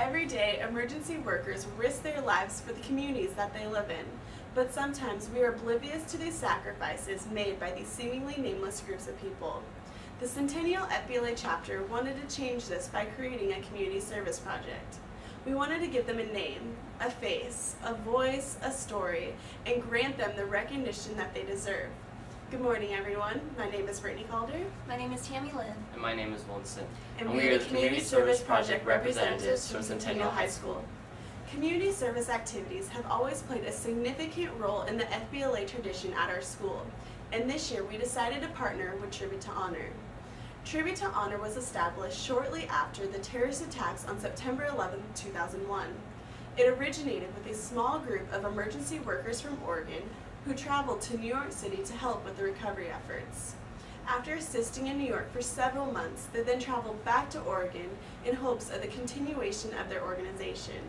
Every day, emergency workers risk their lives for the communities that they live in, but sometimes we are oblivious to these sacrifices made by these seemingly nameless groups of people. The Centennial FBLA chapter wanted to change this by creating a community service project. We wanted to give them a name, a face, a voice, a story, and grant them the recognition that they deserve. Good morning, everyone. My name is Brittany Calder. My name is Tammy Lynn. And my name is Winston. And we are the Community Service Project representatives from Centennial High School. Community service activities have always played a significant role in the FBLA tradition at our school, and this year we decided to partner with Tribute to Honor. Tribute to Honor was established shortly after the terrorist attacks on September 11, 2001. It originated with a small group of emergency workers from Oregon who traveled to New York City to help with the recovery efforts. After assisting in New York for several months, they then traveled back to Oregon in hopes of the continuation of their organization.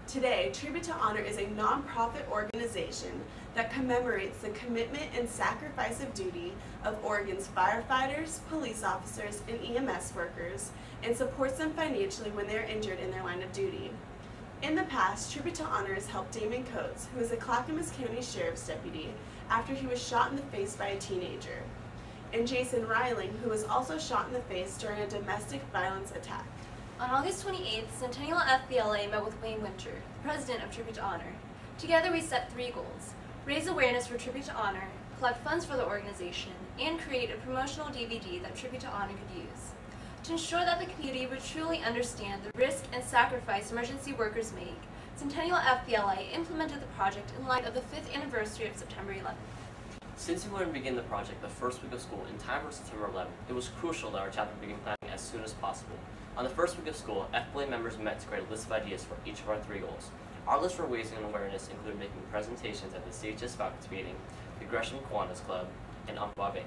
Today, Tribute to Honor is a nonprofit organization that commemorates the commitment and sacrifice of duty of Oregon's firefighters, police officers, and EMS workers, and supports them financially when they are injured in their line of duty. In the past, Tribute to Honor has helped Damon Coates, who is a Clackamas County Sheriff's deputy, after he was shot in the face by a teenager, and Jason Riling, who was also shot in the face during a domestic violence attack. On August 28th, Centennial FBLA met with Wayne Winter, president of Tribute to Honor. Together we set 3 goals: raise awareness for Tribute to Honor, collect funds for the organization, and create a promotional DVD that Tribute to Honor could use. To ensure that the community would truly understand the risk and sacrifice emergency workers make, Centennial FBLA implemented the project in light of the 5th anniversary of September 11th. Since we were going to begin the project the first week of school in time for September 11th, it was crucial that our chapter begin planning as soon as possible. On the first week of school, FBLA members met to create a list of ideas for each of our 3 goals. Our list for raising awareness included making presentations at the CHS faculty meeting, the Gresham Kiwanis Club, and Umpqua Bank,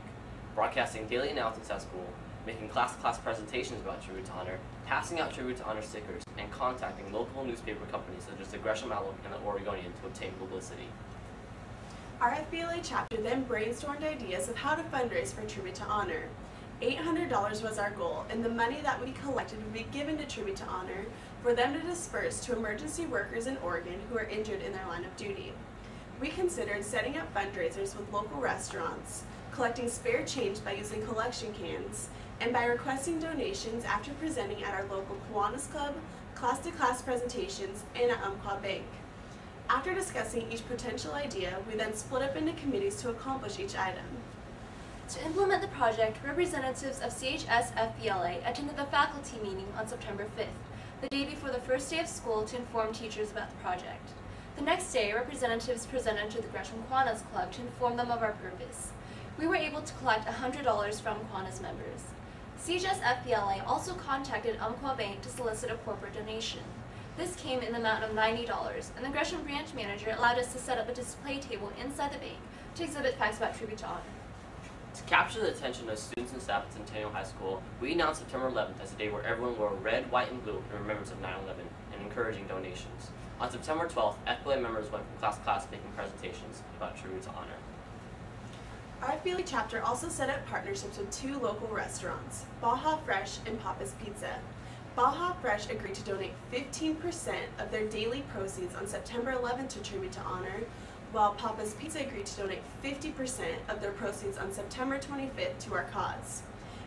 broadcasting daily announcements at school, making class presentations about Tribute to Honor, passing out Tribute to Honor stickers, and contacting local newspaper companies such as the Gresham Outlook and the Oregonian to obtain publicity. Our FBLA chapter then brainstormed ideas of how to fundraise for Tribute to Honor. $800 was our goal, and the money that we collected would be given to Tribute to Honor for them to disperse to emergency workers in Oregon who are injured in their line of duty. We considered setting up fundraisers with local restaurants, collecting spare change by using collection cans, and by requesting donations after presenting at our local Kiwanis Club, class-to-class presentations, and at Umpqua Bank. After discussing each potential idea, we then split up into committees to accomplish each item. To implement the project, representatives of CHS FBLA attended the faculty meeting on September 5th, the day before the first day of school, to inform teachers about the project. The next day, representatives presented to the Gresham Kiwanis Club to inform them of our purpose. We were able to collect $100 from Kiwanis members. CHS FBLA also contacted Umpqua Bank to solicit a corporate donation. This came in the amount of $90, and the Gresham branch manager allowed us to set up a display table inside the bank to exhibit facts about Tribute to Honor. To capture the attention of students and staff at Centennial High School, we announced September 11th as a day where everyone wore red, white, and blue in remembrance of 9/11 and encouraging donations. On September 12th, FBLA members went from class to class making presentations about Tribute to Honor. Our FBLA chapter also set up partnerships with 2 local restaurants, Baja Fresh and Papa's Pizza. Baja Fresh agreed to donate 15% of their daily proceeds on September 11th to Tribute to Honor, while Papa's Pizza agreed to donate 50% of their proceeds on September 25th to our cause.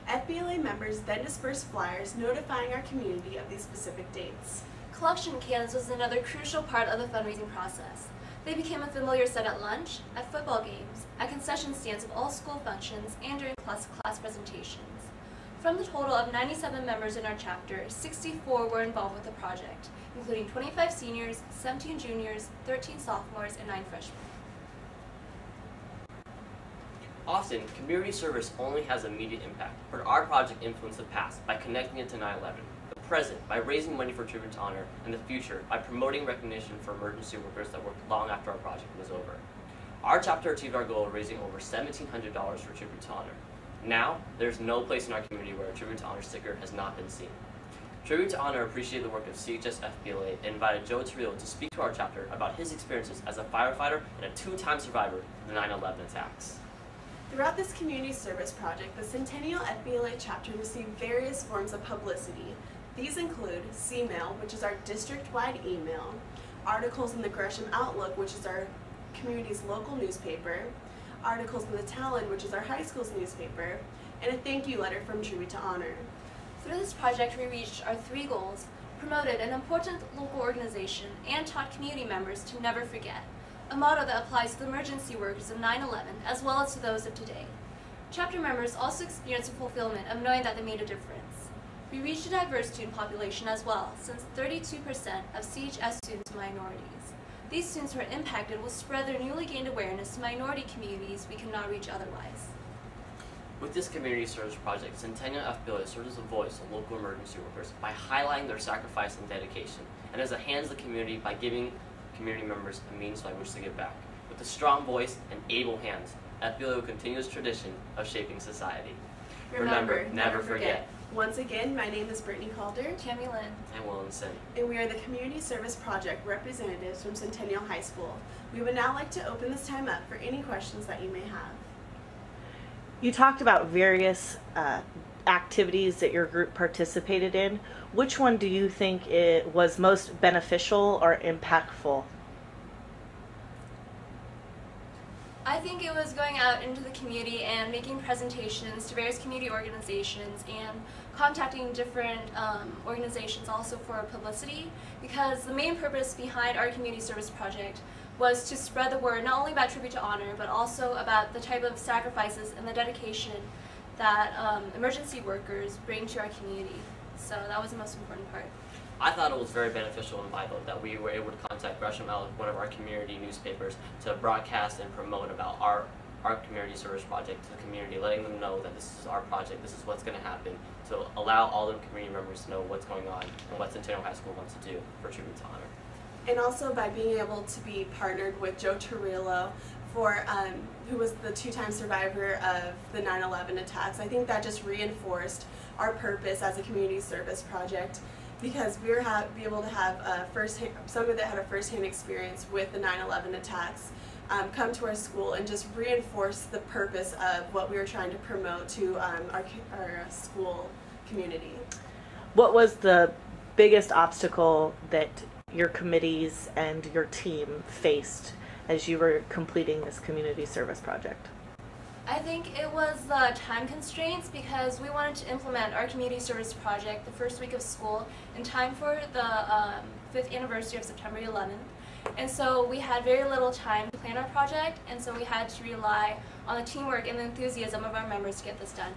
FBLA members then dispersed flyers notifying our community of these specific dates. Collection cans was another crucial part of the fundraising process. They became a familiar sight at lunch, at football games, at concession stands of all school functions, and during class-to-class presentations. From the total of 97 members in our chapter, 64 were involved with the project, including 25 seniors, 17 juniors, 13 sophomores, and 9 freshmen. Often, community service only has immediate impact, but our project influenced the past by connecting it to 9/11, the present by raising money for Tribute to Honor, and the future by promoting recognition for emergency workers that worked long after our project was over. Our chapter achieved our goal of raising over $1,700 for Tribute to Honor. Now, there's no place in our community where a Tribute to Honor sticker has not been seen. Tribute to Honor appreciated the work of CHS FBLA and invited Joe Trillo to speak to our chapter about his experiences as a firefighter and a 2-time survivor of the 9/11 attacks. Throughout this community service project, the Centennial FBLA chapter received various forms of publicity, These include C-Mail, which is our district-wide email, articles in the Gresham Outlook, which is our community's local newspaper, articles in the Talon, which is our high school's newspaper, and a thank you letter from Tribute to Honor. Through this project, we reached our 3 goals, promoted an important local organization, and taught community members to never forget, a motto that applies to the emergency workers of 9/11 as well as to those of today. Chapter members also experienced the fulfillment of knowing that they made a difference. We reached a diverse student population as well, since 32% of CHS students are minorities. These students who are impacted will spread their newly gained awareness to minority communities we cannot reach otherwise. With this community service project, Centennial FBLA serves as a voice of local emergency workers by highlighting their sacrifice and dedication, and as a hand to the community by giving community members a means by which to give back. With a strong voice and able hands, FBLA will continue its tradition of shaping society. Remember, never forget. Once again, my name is Brittany Calder. Tammy Lynn. And Williamson. And we are the Community Service Project representatives from Centennial High School. We would now like to open this time up for any questions that you may have. You talked about various activities that your group participated in. Which one do you think it was most beneficial or impactful? I think it was going out into the community and making presentations to various community organizations and contacting different organizations also for publicity, because the main purpose behind our community service project was to spread the word not only about Tribute to Honor, but also about the type of sacrifices and the dedication that emergency workers bring to our community. So that was the most important part. I thought it was very beneficial and vital that we were able to contact Gresham Outlook, one of our community newspapers, to broadcast and promote about our community service project to the community, letting them know that this is our project, this is what's going to happen, to allow all the community members to know what's going on and what Centennial High School wants to do for Tribute to Honor. And also by being able to be partnered with Joe Torrillo, who was the 2-time survivor of the 9/11 attacks. I think that just reinforced our purpose as a community service project, because we were be able to have somebody that had a first-hand experience with the 9/11 attacks come to our school and just reinforce the purpose of what we were trying to promote to our school community. What was the biggest obstacle that your committees and your team faced as you were completing this community service project? I think it was the time constraints, because we wanted to implement our community service project the first week of school in time for the 5th anniversary of September 11th. And so we had very little time to plan our project, and so we had to rely on the teamwork and the enthusiasm of our members to get this done.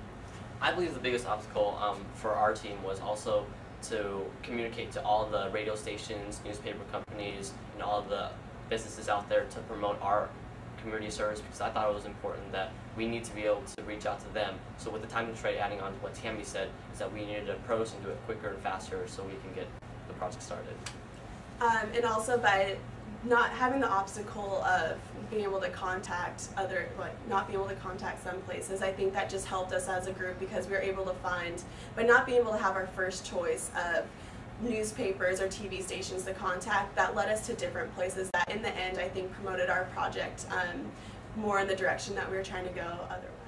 I believe the biggest obstacle for our team was also to communicate to all the radio stations, newspaper companies, and all the businesses out there to promote our community service, because I thought it was important that we need to be able to reach out to them. So with the time constraint, adding on to what Tammy said, is that we needed to approach and do it quicker and faster so we can get the project started. And also by not having the obstacle of being able to contact not being able to contact some places, I think that just helped us as a group, because we were able to find, by not being able to have our first choice of newspapers or TV stations to contact, that led us to different places that in the end I think promoted our project more in the direction that we were trying to go otherwise.